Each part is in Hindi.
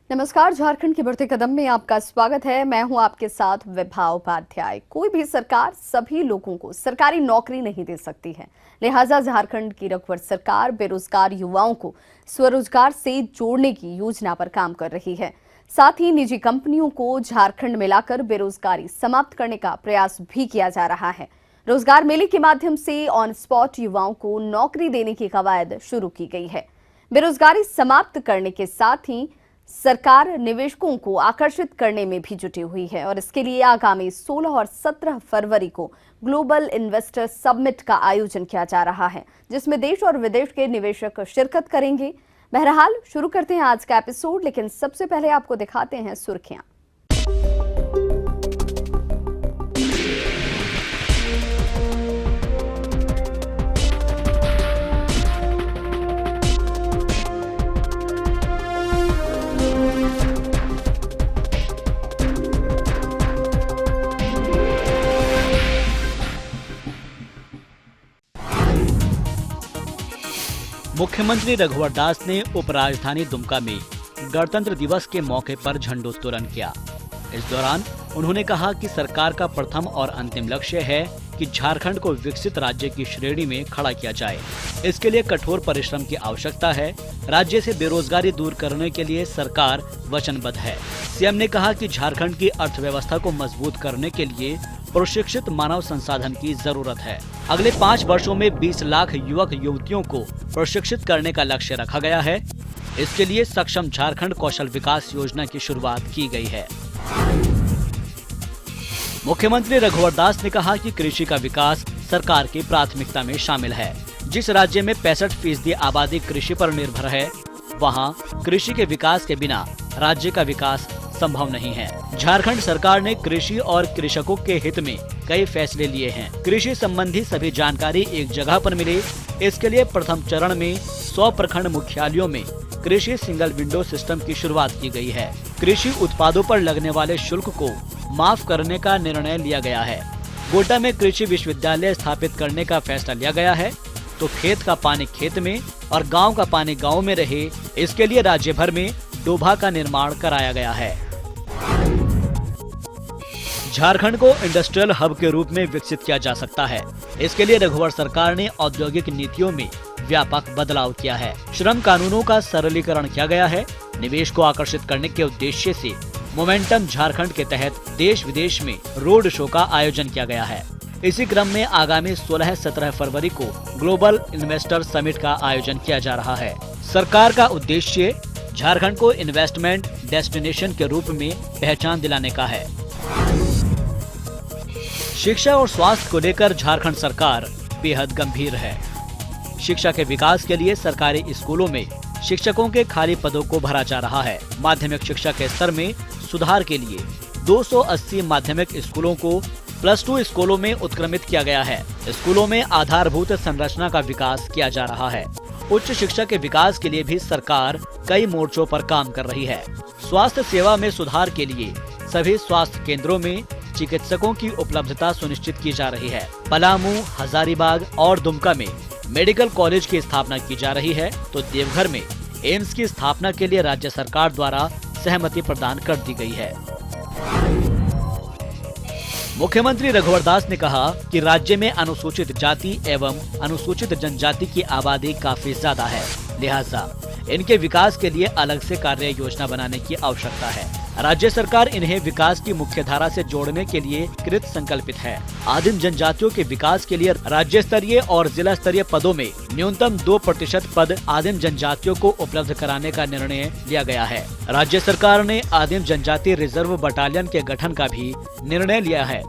नमस्कार, झारखंड के बढ़ते कदम में आपका स्वागत है। मैं हूं आपके साथ विभा उपाध्याय। कोई भी सरकार सभी लोगों को सरकारी नौकरी नहीं दे सकती है, लिहाजा झारखंड की रघुवर सरकार बेरोजगार युवाओं को स्वरोजगार से जोड़ने की योजना पर काम कर रही है। साथ ही निजी कंपनियों को झारखंड में लाकर बेरोजगारी समाप्त करने का प्रयास भी किया जा रहा है। रोजगार मेले के माध्यम से ऑन स्पॉट युवाओं को नौकरी देने की कवायद शुरू की गई है। बेरोजगारी समाप्त करने के साथ ही सरकार निवेशकों को आकर्षित करने में भी जुटी हुई है और इसके लिए आगामी 16 और 17 फरवरी को ग्लोबल इन्वेस्टर समिट का आयोजन किया जा रहा है, जिसमें देश और विदेश के निवेशक शिरकत करेंगे। बहरहाल शुरू करते हैं आज का एपिसोड, लेकिन सबसे पहले आपको दिखाते हैं सुर्खियां। मुख्यमंत्री रघुवर दास ने उपराजधानी दुमका में गणतंत्र दिवस के मौके पर झंडोत्तोलन किया। इस दौरान उन्होंने कहा कि सरकार का प्रथम और अंतिम लक्ष्य है कि झारखंड को विकसित राज्य की श्रेणी में खड़ा किया जाए। इसके लिए कठोर परिश्रम की आवश्यकता है। राज्य से बेरोजगारी दूर करने के लिए सरकार वचनबद्ध है। सीएम ने कहा कि झारखंड की अर्थव्यवस्था को मजबूत करने के लिए प्रशिक्षित मानव संसाधन की जरूरत है। अगले 5 वर्षों में 20 लाख युवक युवतियों को प्रशिक्षित करने का लक्ष्य रखा गया है। इसके लिए सक्षम झारखंड कौशल विकास योजना की शुरुआत की गई है। मुख्यमंत्री रघुवर दास ने कहा कि कृषि का विकास सरकार की प्राथमिकता में शामिल है। जिस राज्य में 65% आबादी कृषि पर निर्भर है, वहां कृषि के विकास के बिना राज्य का विकास संभव नहीं है। झारखंड सरकार ने कृषि और कृषकों के हित में कई फैसले लिए हैं। कृषि संबंधी सभी जानकारी एक जगह पर मिले, इसके लिए प्रथम चरण में 100 प्रखंड मुख्यालयों में कृषि सिंगल विंडो सिस्टम की शुरुआत की गई है। कृषि उत्पादों पर लगने वाले शुल्क को माफ करने का निर्णय लिया गया है। गोड्डा में कृषि विश्वविद्यालय स्थापित करने का फैसला लिया गया है, तो खेत का पानी खेत में और गांव का पानी गांव में रहे, इसके लिए राज्य भर में डोभा का निर्माण कराया गया है। झारखंड को इंडस्ट्रियल हब के रूप में विकसित किया जा सकता है। इसके लिए रघुवर सरकार ने औद्योगिक नीतियों में व्यापक बदलाव किया है। श्रम कानूनों का सरलीकरण किया गया है। निवेश को आकर्षित करने के उद्देश्य से मोमेंटम झारखंड के तहत देश विदेश में रोड शो का आयोजन किया गया है। इसी क्रम में आगामी 16-17 फरवरी को ग्लोबल इन्वेस्टर समिट का आयोजन किया जा रहा है। सरकार का उद्देश्य झारखंड को इन्वेस्टमेंट डेस्टिनेशन के रूप में पहचान दिलाने का है। शिक्षा और स्वास्थ्य को लेकर झारखंड सरकार बेहद गंभीर है। शिक्षा के विकास के लिए सरकारी स्कूलों में शिक्षकों के खाली पदों को भरा जा रहा है। माध्यमिक शिक्षा के स्तर में सुधार के लिए 280 माध्यमिक स्कूलों को +2 स्कूलों में उत्क्रमित किया गया है। स्कूलों में आधारभूत संरचना का विकास किया जा रहा है। उच्च शिक्षा के विकास के लिए भी सरकार कई मोर्चों पर काम कर रही है। स्वास्थ्य सेवा में सुधार के लिए सभी स्वास्थ्य केंद्रों में चिकित्सकों की उपलब्धता सुनिश्चित की जा रही है। पलामू, हजारीबाग और दुमका में मेडिकल कॉलेज की स्थापना की जा रही है, तो देवघर में एम्स की स्थापना के लिए राज्य सरकार द्वारा सहमति प्रदान कर दी गई है। मुख्यमंत्री रघुवर दास ने कहा कि राज्य में अनुसूचित जाति एवं अनुसूचित जनजाति की आबादी काफी ज्यादा है, लिहाजा इनके विकास के लिए अलग से कार्य योजना बनाने की आवश्यकता है। राज्य सरकार इन्हें विकास की मुख्य धारा से जोड़ने के लिए कृत संकल्पित है। आदिम जनजातियों के विकास के लिए राज्य स्तरीय और जिला स्तरीय पदों में न्यूनतम 2% पद आदिम जनजातियों को उपलब्ध कराने का निर्णय लिया गया है। राज्य सरकार ने आदिम जनजाति रिजर्व बटालियन के गठन का भी निर्णय लिया है।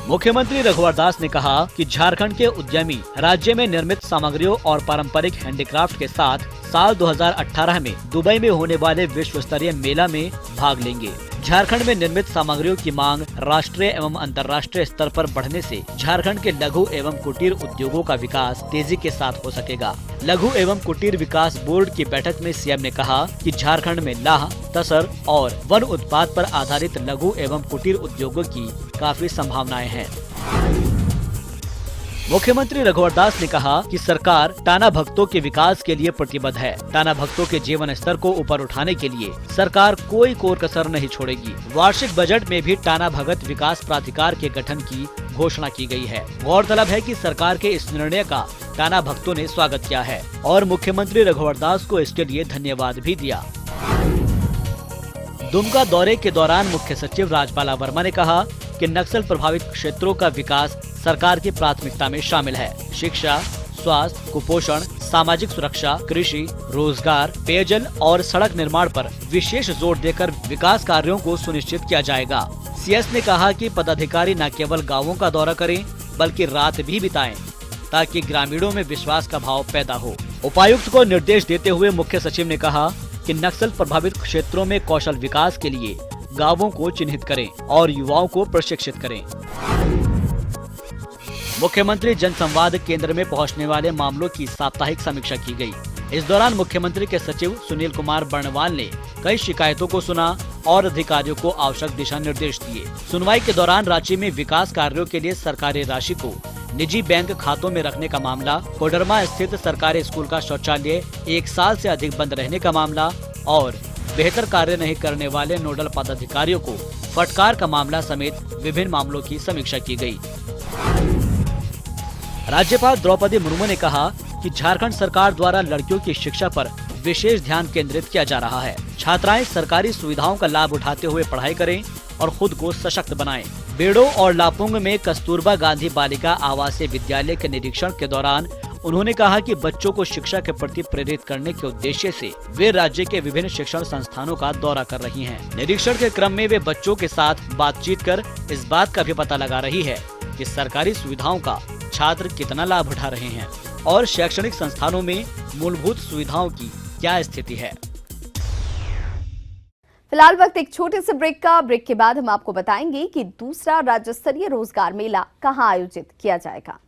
मुख्यमंत्री रघुवर दास ने कहा कि झारखंड के उद्यमी राज्य में निर्मित सामग्रियों और पारंपरिक हैंडीक्राफ्ट के साथ साल 2018 में दुबई में होने वाले विश्व स्तरीय मेला में भाग लेंगे। झारखंड में निर्मित सामग्रियों की मांग राष्ट्रीय एवं अंतर्राष्ट्रीय स्तर पर बढ़ने से झारखंड के लघु एवं कुटीर उद्योगों का विकास तेजी के साथ हो सकेगा। लघु एवं कुटीर विकास बोर्ड की बैठक में सीएम ने कहा कि झारखंड में लाह, तसर और वन उत्पाद पर आधारित लघु एवं कुटीर उद्योगों की काफी संभावनाएं हैं। मुख्यमंत्री रघुवर दास ने कहा कि सरकार टाना भगतों के विकास के लिए प्रतिबद्ध है। टाना भगतों के जीवन स्तर को ऊपर उठाने के लिए सरकार कोई कोर कसर नहीं छोड़ेगी। वार्षिक बजट में भी टाना भगत विकास प्राधिकार के गठन की घोषणा की गई है। गौरतलब है कि सरकार के इस निर्णय का टाना भक्तों ने स्वागत किया है और मुख्यमंत्री रघुवर दास को इसके लिए धन्यवाद भी दिया। दुमका दौरे के दौरान मुख्य सचिव राजबाला वर्मा ने कहा कि नक्सल प्रभावित क्षेत्रों का विकास सरकार की प्राथमिकता में शामिल है। शिक्षा, स्वास्थ्य, कुपोषण, सामाजिक सुरक्षा, कृषि, रोजगार, पेयजल और सड़क निर्माण पर विशेष जोर देकर विकास कार्यों को सुनिश्चित किया जाएगा। सीएस ने कहा कि पदाधिकारी न केवल गांवों का दौरा करें बल्कि रात भी बिताएं ताकि ग्रामीणों में विश्वास का भाव पैदा हो। उपायुक्त को निर्देश देते हुए मुख्य सचिव ने कहा कि नक्सल प्रभावित क्षेत्रों में कौशल विकास के लिए गांवों को चिन्हित करें और युवाओं को प्रशिक्षित करें। मुख्यमंत्री जनसंवाद केंद्र में पहुंचने वाले मामलों की साप्ताहिक समीक्षा की गई। इस दौरान मुख्यमंत्री के सचिव सुनील कुमार बर्णवाल ने कई शिकायतों को सुना और अधिकारियों को आवश्यक दिशा निर्देश दिए। सुनवाई के दौरान राज्य में विकास कार्यों के लिए सरकारी राशि को निजी बैंक खातों में रखने का मामला, कोडरमा स्थित सरकारी स्कूल का शौचालय 1 साल से अधिक बंद रहने का मामला और बेहतर कार्य नहीं करने वाले नोडल पदाधिकारियों को फटकार का मामला समेत विभिन्न मामलों की समीक्षा की गई। राज्यपाल द्रौपदी मुर्मू ने कहा कि झारखंड सरकार द्वारा लड़कियों की शिक्षा पर विशेष ध्यान केंद्रित किया जा रहा है। छात्राएं सरकारी सुविधाओं का लाभ उठाते हुए पढ़ाई करें और खुद को सशक्त बनाएं। बेड़ो और लापुंग में कस्तूरबा गांधी बालिका आवासीय विद्यालय के निरीक्षण के दौरान उन्होंने कहा कि बच्चों को शिक्षा के प्रति प्रेरित करने के उद्देश्य से वे राज्य के विभिन्न शिक्षण संस्थानों का दौरा कर रही हैं। निरीक्षण के क्रम में वे बच्चों के साथ बातचीत कर इस बात का भी पता लगा रही है कि सरकारी सुविधाओं का छात्र कितना लाभ उठा रहे हैं और शैक्षणिक संस्थानों में मूलभूत सुविधाओं की क्या स्थिति है। फिलहाल वक्त एक छोटे से ब्रेक का। ब्रेक के बाद हम आपको बताएंगे कि दूसरा राज्य स्तरीय रोजगार मेला कहां आयोजित किया जाएगा।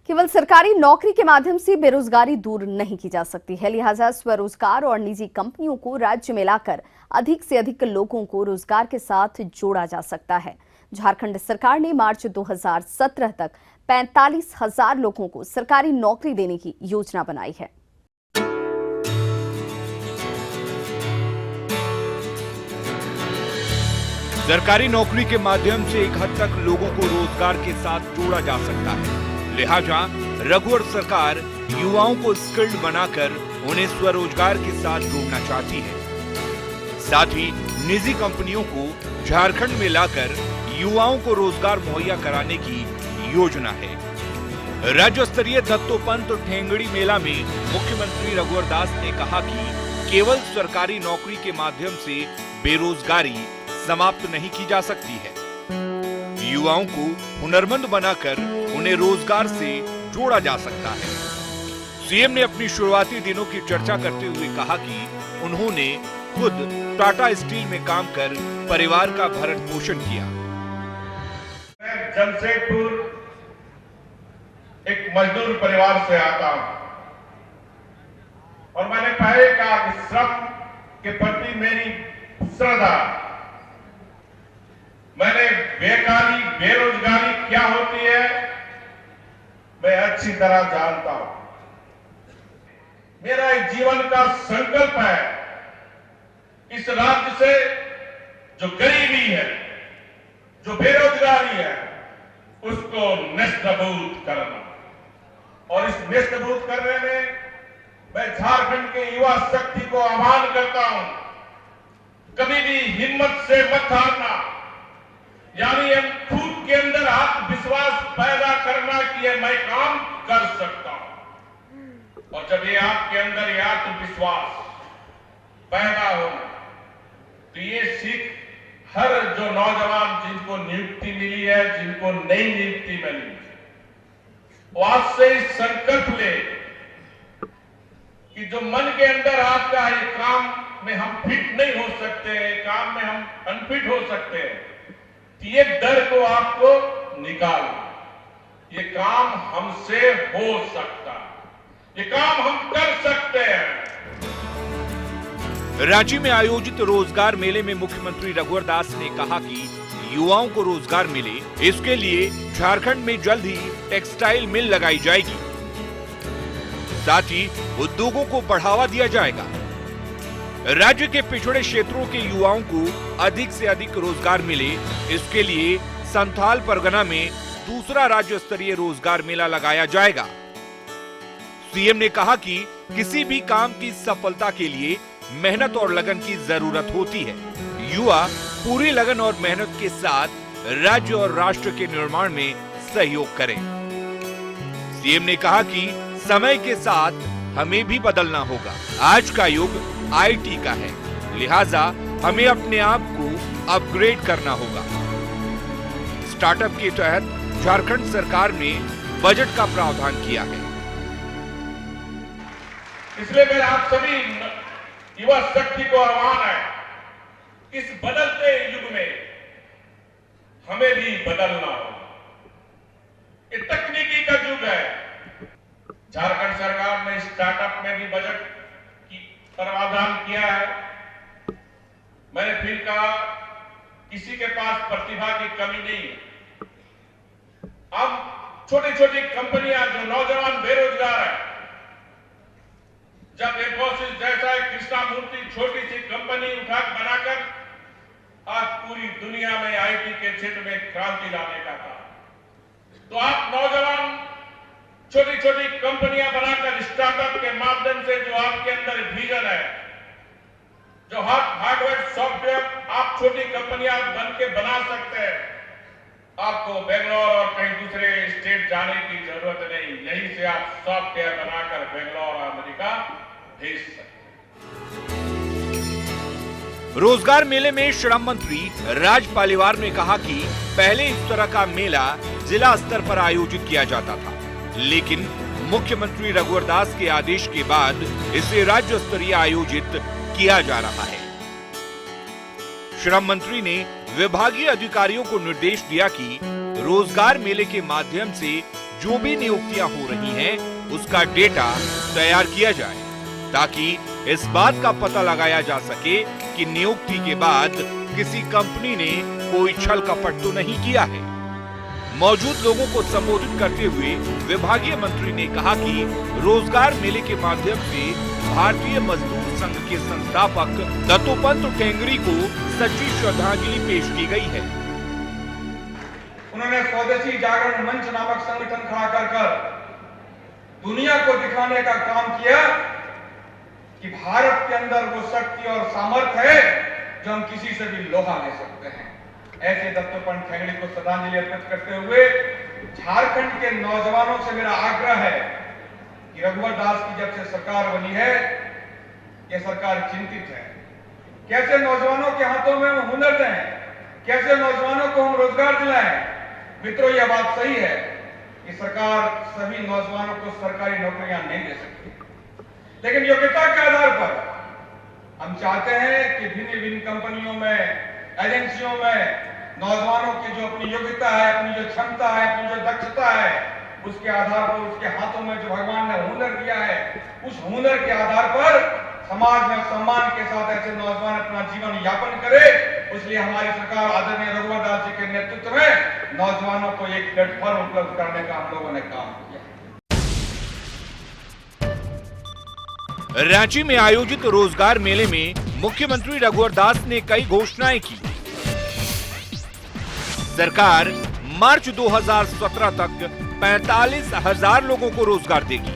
केवल सरकारी नौकरी के माध्यम से बेरोजगारी दूर नहीं की जा सकती है, लिहाजा स्वरोजगार और निजी कंपनियों को राज्य में लाकर अधिक से अधिक लोगों को रोजगार के साथ जोड़ा जा सकता है। झारखंड सरकार ने मार्च 2017 तक 45,000 लोगों को सरकारी नौकरी देने की योजना बनाई है। सरकारी नौकरी के माध्यम से एक हद तक लोगों को रोजगार के साथ जोड़ा जा सकता है। लिहाजा रघुवर सरकार युवाओं को स्किल्ड बनाकर उन्हें स्वरोजगार के साथ जोड़ना चाहती है। साथ ही निजी कंपनियों को झारखंड में लाकर युवाओं को रोजगार मुहैया कराने की योजना है। राज्य स्तरीय दत्तोपंत ठेंगड़ी मेला में मुख्यमंत्री रघुवर दास ने कहा कि केवल सरकारी नौकरी के माध्यम से बेरोजगारी समाप्त नहीं की जा सकती है। युवाओं को हुनरमंद बनाकर उन्हें रोजगार से जोड़ा जा सकता है। सीएम ने अपनी शुरुआती दिनों की चर्चा करते हुए कहा कि उन्होंने खुद टाटा स्टील में काम कर परिवार का भरण पोषण किया। मैं जमशेदपुर एक मजदूर परिवार से आता हूं और मैंने पहले कहा कि श्रम के प्रति मेरी श्रद्धा, मैंने बेकारी बेरोजगारी क्या होती है मैं अच्छी तरह जानता हूं। मेरा एक जीवन का संकल्प है इस राज्य से जो गरीबी है, जो बेरोजगारी है, उसको नष्टभूत करना। और इस नष्टभूत करने में मैं झारखंड के युवा शक्ति को आह्वान करता हूं, कभी भी हिम्मत से मत हारना। यानी हम खुद के अंदर आत्मविश्वास पैदा करना कि ये मैं काम कर सकता हूं। और जब ये आपके अंदर ये आत्मविश्वास पैदा हो तो ये सीख हर जो नौजवान जिनको नियुक्ति मिली है, जिनको नई नियुक्ति मिली, वो आज से इस संकल्प ले कि जो मन के अंदर आपका ये काम में हम फिट नहीं हो सकते, काम में हम अनफिट हो सकते हैं, ये डर को आपको निकाल, ये काम हमसे हो सकता है। ये काम हम कर सकते हैं। रांची में आयोजित रोजगार मेले में मुख्यमंत्री रघुवर दास ने कहा कि युवाओं को रोजगार मिले, इसके लिए झारखंड में जल्द ही टेक्सटाइल मिल लगाई जाएगी। साथ ही उद्योगों को बढ़ावा दिया जाएगा। राज्य के पिछड़े क्षेत्रों के युवाओं को अधिक से अधिक रोजगार मिले, इसके लिए संथाल परगना में दूसरा राज्य स्तरीय रोजगार मेला लगाया जाएगा। सीएम ने कहा कि किसी भी काम की सफलता के लिए मेहनत और लगन की जरूरत होती है। युवा पूरी लगन और मेहनत के साथ राज्य और राष्ट्र के निर्माण में सहयोग करें। सीएम ने कहा कि समय के साथ हमें भी बदलना होगा। आज का युग आईटी का है, लिहाजा हमें अपने आप को अपग्रेड करना होगा। स्टार्टअप के तहत झारखंड सरकार ने बजट का प्रावधान किया है। इसलिए मेरा आप सभी युवा शक्ति को आह्वान है, इस बदलते युग में हमें भी बदलना होगा। ये तकनीकी का युग है। झारखंड सरकार ने स्टार्टअप में भी बजट की प्रावधान किया है। मैंने फिर कहा, किसी के पास प्रतिभा की कमी नहीं है। अब छोटी छोटी कंपनियां जो नौजवान बेरोजगार है, जब इंफोसिस जैसा एक कृष्णामूर्ति छोटी सी कंपनी बनाकर आज पूरी दुनिया में आईटी के क्षेत्र में क्रांति लाने का था, तो आप नौजवान छोटी छोटी कंपनियां बनाकर स्टार्टअप के माध्यम से जो आपके अंदर विजन है, जो हार्डवेयर सॉफ्टवेयर आप छोटी कंपनियां बन के बना सकते हैं, आपको बेंगलोर और कहीं दूसरे स्टेट जाने की जरूरत नहीं। यहीं से आप सॉफ्टवेयर बनाकर बेंगलोर और अमेरिका भेज सकते हैं। रोजगार मेले में श्रम मंत्री राज पालीवाल ने कहा कि पहले इस तरह का मेला जिला स्तर पर आयोजित किया जाता था, लेकिन मुख्यमंत्री रघुवर दास के आदेश के बाद इसे राज्य स्तरीय आयोजित किया जा रहा है। श्रम मंत्री ने विभागीय अधिकारियों को निर्देश दिया कि रोजगार मेले के माध्यम से जो भी नियुक्तियां हो रही हैं, उसका डेटा तैयार किया जाए, ताकि इस बात का पता लगाया जा सके कि नियुक्ति के बाद किसी कंपनी ने कोई छल कपट तो नहीं किया है। मौजूद लोगों को संबोधित करते हुए विभागीय मंत्री ने कहा कि रोजगार मेले के माध्यम से भारतीय मजदूर संघ के संस्थापक दत्तोपंत ठेंगड़ी को सच्ची श्रद्धांजलि पेश की गई है। उन्होंने स्वदेशी जागरण मंच नामक संगठन खड़ा कर दुनिया को दिखाने का काम किया कि भारत के अंदर वो शक्ति और सामर्थ्य है जो हम किसी से भी लोहा ले सकते हैं। ऐसे दत्तोपंत ठेंगड़ी को श्रद्धांजलि अर्पित करते हुए झारखंड के नौजवानों से मेरा आग्रह है कि रघुवर दास की जब से सरकार बनी है, यह सरकार चिंतित है। कैसे नौजवानों के हाथों में हम हुनर दें, कैसे नौजवानों को हम रोजगार दिलाएं। मित्रों, यह बात सही है कि सरकार सभी नौजवानों को सरकारी नौकरियां नहीं दे सकती, लेकिन योग्यता के आधार पर हम चाहते हैं कि भिन्न भिन्न कंपनियों में, एजेंसियों में नौजवानों की जो अपनी योग्यता है, अपनी जो क्षमता है, अपनी जो दक्षता है, उसके आधार पर, उसके हाथों में जो भगवान ने हुनर दिया है, उस हुनर के आधार पर समाज में सम्मान के साथ ऐसे नौजवान अपना जीवन यापन करे। इसलिए हमारी सरकार आदरणीय रघुवर दास जी के नेतृत्व में नौजवानों को एक प्लेटफॉर्म उपलब्ध करने का हम लोगों ने काम किया। रांची में आयोजित रोजगार मेले में मुख्यमंत्री रघुवर दास ने कई घोषणाएं की। सरकार मार्च 2017 तक 45,000 लोगों को रोजगार देगी।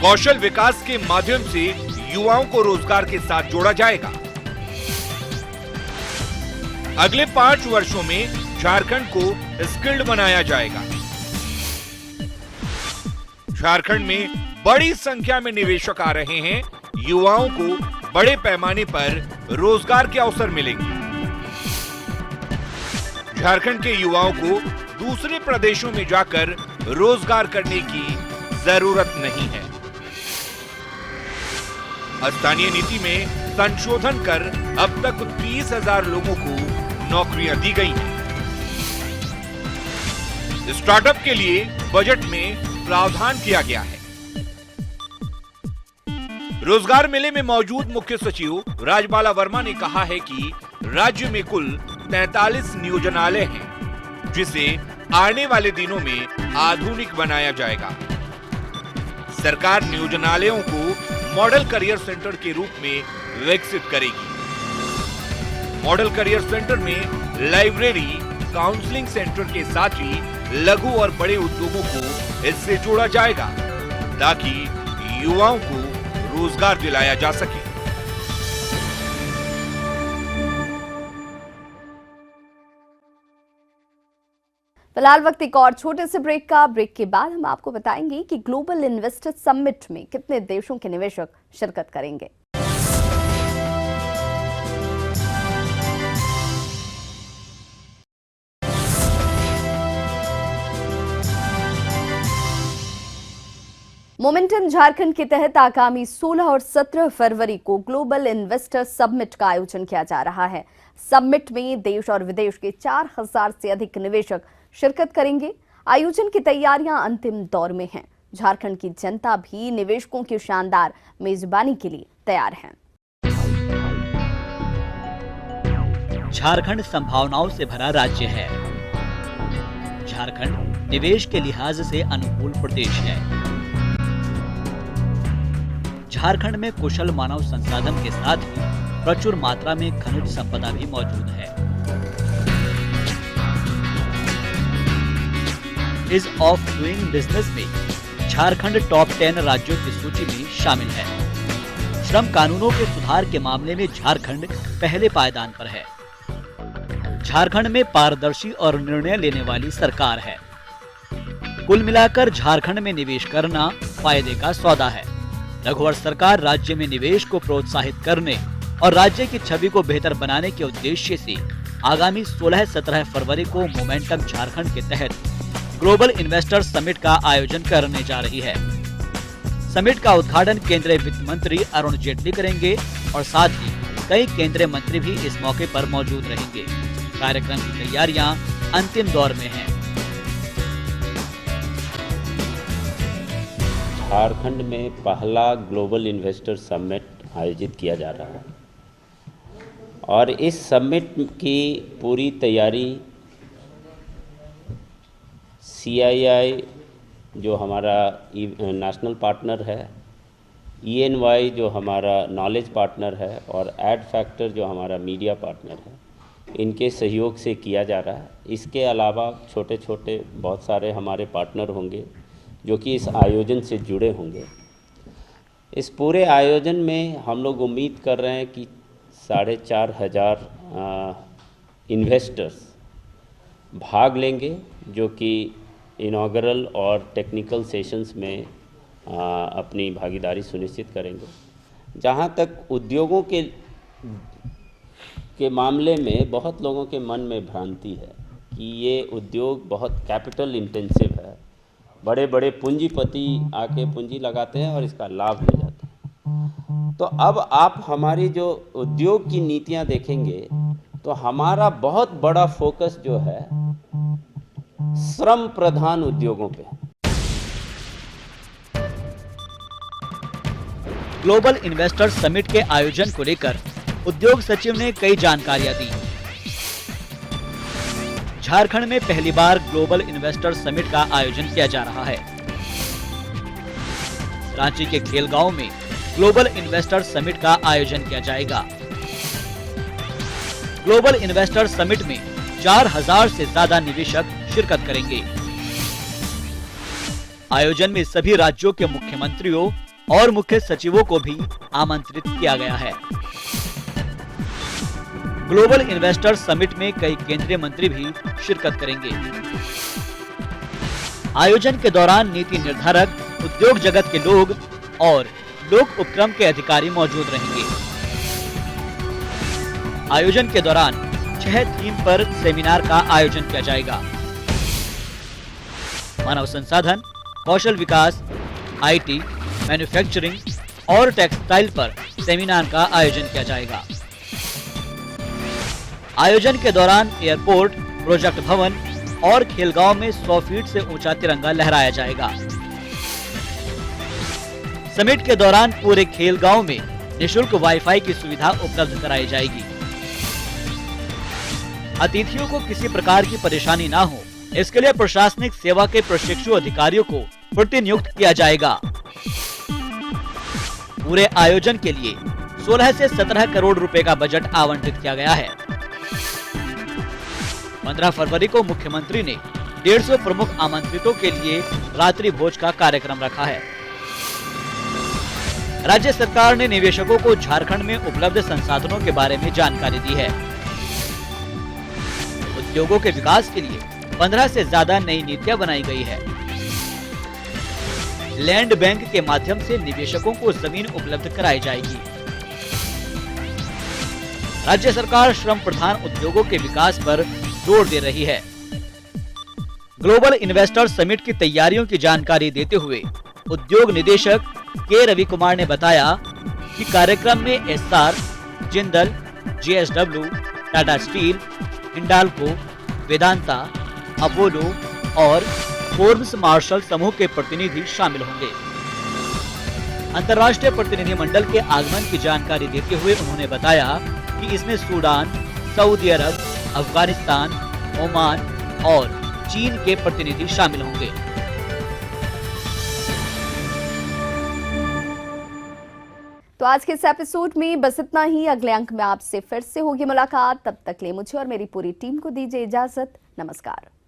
कौशल विकास के माध्यम से युवाओं को रोजगार के साथ जोड़ा जाएगा। अगले 5 वर्षों में झारखंड को स्किल्ड बनाया जाएगा। झारखंड में बड़ी संख्या में निवेशक आ रहे हैं। युवाओं को बड़े पैमाने पर रोजगार के अवसर मिलेंगे। झारखंड के युवाओं को दूसरे प्रदेशों में जाकर रोजगार करने की जरूरत नहीं है। स्थानीय नीति में संशोधन कर अब तक 30,000 लोगों को नौकरियां दी गई हैं। स्टार्टअप के लिए बजट में प्रावधान किया गया है। रोजगार मेले में मौजूद मुख्य सचिव राजबाला वर्मा ने कहा है कि राज्य में कुल 43 नियोजनालय हैं, जिसे आने वाले दिनों में आधुनिक बनाया जाएगा। सरकार नियोजनालयों को मॉडल करियर सेंटर के रूप में विकसित करेगी। मॉडल करियर सेंटर में लाइब्रेरी, काउंसलिंग सेंटर के साथ ही लघु और बड़े उद्योगों को इससे जोड़ा जाएगा, ताकि युवाओं को रोजगार दिलाया जा सके। फिलहाल वक्त एक और छोटे से ब्रेक का। ब्रेक के बाद हम आपको बताएंगे कि ग्लोबल इन्वेस्टर समिट में कितने देशों के निवेशक शिरकत करेंगे। मोमेंटम झारखंड के तहत आगामी 16 और 17 फरवरी को ग्लोबल इन्वेस्टर समिट का आयोजन किया जा रहा है। समिट में देश और विदेश के 4000 से अधिक निवेशक शिरकत करेंगे। आयोजन की तैयारियां अंतिम दौर में हैं। झारखंड की जनता भी निवेशकों की शानदार मेजबानी के लिए तैयार है। झारखंड संभावनाओं से भरा राज्य है। झारखंड निवेश के लिहाज से अनुकूल प्रदेश है। झारखंड में कुशल मानव संसाधन के साथ ही प्रचुर मात्रा में खनिज संपदा भी मौजूद है। इज ऑफ डूइंग बिजनेस में झारखंड टॉप 10 राज्यों की सूची में शामिल है। श्रम कानूनों के सुधार के मामले में झारखंड पहले पायदान पर है। झारखंड में पारदर्शी और निर्णय लेने वाली सरकार है। कुल मिलाकर झारखंड में निवेश करना फायदे का सौदा है। रघुवर सरकार राज्य में निवेश को प्रोत्साहित करने और राज्य की छवि को बेहतर बनाने के उद्देश्य से आगामी 16-17 फरवरी को मोमेंटम झारखंड के तहत ग्लोबल इन्वेस्टर समिट का आयोजन करने जा रही है। समिट का उद्घाटन केंद्रीय वित्त मंत्री अरुण जेटली करेंगे और साथ ही कई केंद्रीय मंत्री भी इस मौके पर मौजूद रहेंगे। कार्यक्रम की तैयारियां अंतिम दौर में हैं। झारखंड में पहला ग्लोबल इन्वेस्टर समिट आयोजित किया जा रहा है और इस समिट की पूरी तैयारी CII जो हमारा नेशनल पार्टनर है, ENY जो हमारा नॉलेज पार्टनर है और एड फैक्टर जो हमारा मीडिया पार्टनर है, इनके सहयोग से किया जा रहा है। इसके अलावा छोटे छोटे बहुत सारे हमारे पार्टनर होंगे जो कि इस आयोजन से जुड़े होंगे। इस पूरे आयोजन में हम लोग उम्मीद कर रहे हैं कि 4500 इन्वेस्टर्स भाग लेंगे, जो कि इनॉग्रल और टेक्निकल सेशंस में अपनी भागीदारी सुनिश्चित करेंगे। जहाँ तक उद्योगों के मामले में बहुत लोगों के मन में भ्रांति है कि ये उद्योग बहुत कैपिटल इंटेंसिव है, बड़े बड़े पूंजीपति आके पूंजी लगाते हैं और इसका लाभ ले जाते हैं। तो अब आप हमारी जो उद्योग की नीतियां देखेंगे तो हमारा बहुत बड़ा फोकस जो है श्रम प्रधान उद्योगों पे। ग्लोबल इन्वेस्टर समिट के आयोजन को लेकर उद्योग सचिव ने कई जानकारियां दी। झारखंड में पहली बार ग्लोबल इन्वेस्टर समिट का आयोजन किया जा रहा है। रांची के खेलगांव में ग्लोबल इन्वेस्टर समिट का आयोजन किया जाएगा। ग्लोबल इन्वेस्टर समिट में 4000 से ज्यादा निवेशक शिरकत करेंगे। आयोजन में सभी राज्यों के मुख्यमंत्रियों और मुख्य सचिवों को भी आमंत्रित किया गया है। ग्लोबल इन्वेस्टर समिट में कई केंद्रीय मंत्री भी शिरकत करेंगे। आयोजन के दौरान नीति निर्धारक, उद्योग जगत के लोग और लोक उपक्रम के अधिकारी मौजूद रहेंगे। आयोजन के दौरान 6 थीम पर सेमिनार का आयोजन किया जाएगा। मानव संसाधन, कौशल विकास, IT, मैन्युफैक्चरिंग और टेक्सटाइल पर सेमिनार का आयोजन किया जाएगा। आयोजन के दौरान एयरपोर्ट, प्रोजेक्ट भवन और खेलगांव में 100 फीट से ऊंचा तिरंगा लहराया जाएगा। समिट के दौरान पूरे खेल गांव में निशुल्क वाईफाई की सुविधा उपलब्ध कराई जाएगी। अतिथियों को किसी प्रकार की परेशानी ना हो, इसके लिए प्रशासनिक सेवा के प्रशिक्षु अधिकारियों को प्रतिनियुक्त किया जाएगा। पूरे आयोजन के लिए 16 से 17 करोड़ रुपए का बजट आवंटित किया गया है। 15 फरवरी को मुख्यमंत्री ने 150 प्रमुख आमंत्रितों के लिए रात्रि भोज का कार्यक्रम रखा है। राज्य सरकार ने निवेशकों को झारखंड में उपलब्ध संसाधनों के बारे में जानकारी दी है। उद्योगों के विकास के लिए 15 से ज्यादा नई नीतियां बनाई गई है। लैंड बैंक के माध्यम से निवेशकों को जमीन उपलब्ध कराई जाएगी। राज्य सरकार श्रम प्रधान उद्योगों के विकास पर जोर दे रही है। ग्लोबल इन्वेस्टर समिट की तैयारियों की जानकारी देते हुए उद्योग निदेशक के रवि कुमार ने बताया कि कार्यक्रम में Essar, Jindal, JSW, Tata steel, Hindalco, Vedanta, Apollo और फोर्ब्स मार्शल समूह के प्रतिनिधि शामिल होंगे। अंतर्राष्ट्रीय प्रतिनिधिमंडल के आगमन की जानकारी देते हुए उन्होंने बताया कि इसमें सूडान, सऊदी अरब, अफगानिस्तान, ओमान और चीन के प्रतिनिधि शामिल होंगे। तो आज के इस एपिसोड में बस इतना ही। अगले अंक में आपसे फिर से होगी मुलाकात। तब तक ले मुझे और मेरी पूरी टीम को दीजिए इजाजत। नमस्कार।